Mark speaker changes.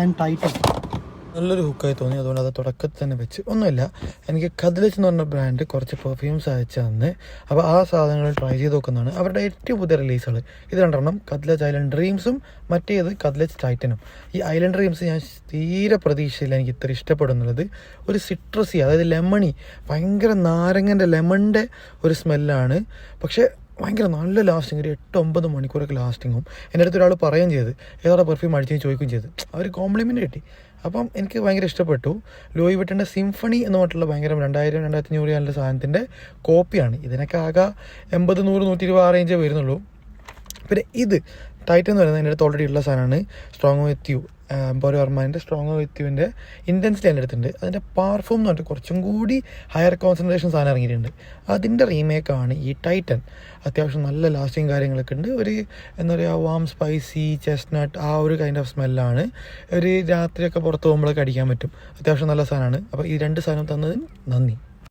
Speaker 1: And Titan നല്ലൊരു ഹുക്കായി തോന്നി. അതുകൊണ്ട് അത് തുടക്കത്തിൽ തന്നെ വെച്ച്. ഒന്നുമില്ല, എനിക്ക് കദ്ലച്ച് എന്ന് പറഞ്ഞ ബ്രാൻഡ് കുറച്ച് പെർഫ്യൂംസ് അയച്ചു തന്ന്. അപ്പോൾ ആ സാധനങ്ങൾ ട്രൈ ചെയ്ത് നോക്കുന്നതാണ്. അവരുടെ ഏറ്റവും പുതിയ റിലീസുകൾ ഇത് രണ്ടെണ്ണം, കദ്ലച്ച് ഐലൻഡ് ഡ്രീംസും മറ്റേത് കദ്ലച്ച് ടൈറ്റനും. ഈ ഐലൻഡ് ഡ്രീംസ് ഞാൻ തീരെ പ്രതീക്ഷയില്ല എനിക്ക് ഇത്ര ഇഷ്ടപ്പെടുന്നുള്ളത്. ഒരു സിട്രസി, അതായത് ലെമണി, ഭയങ്കര നാരങ്ങൻ്റെ ലെമണിൻ്റെ ഒരു സ്മെല്ലാണ്. പക്ഷേ ഭയങ്കര നല്ല ലാസ്റ്റിങ്, ഒരു 8-9 മണിക്കൂറൊക്കെ ലാസ്റ്റിങ്ങും. എൻ്റെ അടുത്ത് ഒരാൾ പറയുകയും ചെയ്ത് ഏതാ പെർഫ്യൂം അടിച്ചെന്ന് ചോദിക്കുകയും ചെയ്ത്. അവർ കോംപ്ലിമെൻറ്റ് കിട്ടി. അപ്പം എനിക്ക് ഭയങ്കര ഇഷ്ടപ്പെട്ടു. ലൂയി വിട്ടൻ്റെ സിംഫണി എന്ന് പറഞ്ഞിട്ടുള്ള ഭയങ്കര 2000-2500 നല്ല സാധനത്തിൻ്റെ കോപ്പിയാണ്. ഇതിനൊക്കെ ആകെ 80, 100, 120 ആ റേഞ്ചേ വരുന്നുള്ളൂ. പിന്നെ ഇത് ടൈറ്റൻ എന്ന് പറയുന്നത് എൻ്റെ അടുത്ത് ഓൾറെഡി ഉള്ള സാധനമാണ്. സ്ട്രോങ് വിത്ത് യു, എംപോറിയോ അർമാൻ്റെ സ്ട്രോങ് വിത്ത് യുവിൻ്റെ ഇൻറ്റൻസിറ്റി എൻ്റെ അടുത്തുണ്ട്. അതിൻ്റെ പാർഫ്യൂം എന്ന് പറഞ്ഞിട്ട് കുറച്ചും കൂടി ഹയർ കോൺസെൻട്രേഷൻ സാധനം ഇറങ്ങിയിട്ടുണ്ട്. അതിൻ്റെ റീമേക്കാണ് ഈ ടൈറ്റൻ. അത്യാവശ്യം നല്ല ലാസ്റ്റിങ് കാര്യങ്ങളൊക്കെ ഉണ്ട്. ഒരു എന്താ പറയുക, വാം സ്പൈസി ചെസ്റ്റ്നട്ട് ആ ഒരു കൈൻഡ് ഓഫ് സ്മെല്ലാണ്. ഒരു രാത്രിയൊക്കെ പുറത്ത് പോകുമ്പോഴൊക്കെ അടിക്കാൻ പറ്റും. അത്യാവശ്യം നല്ല സാധനമാണ്. അപ്പോൾ ഈ 2 സാധനം തന്നതിന് നന്ദി.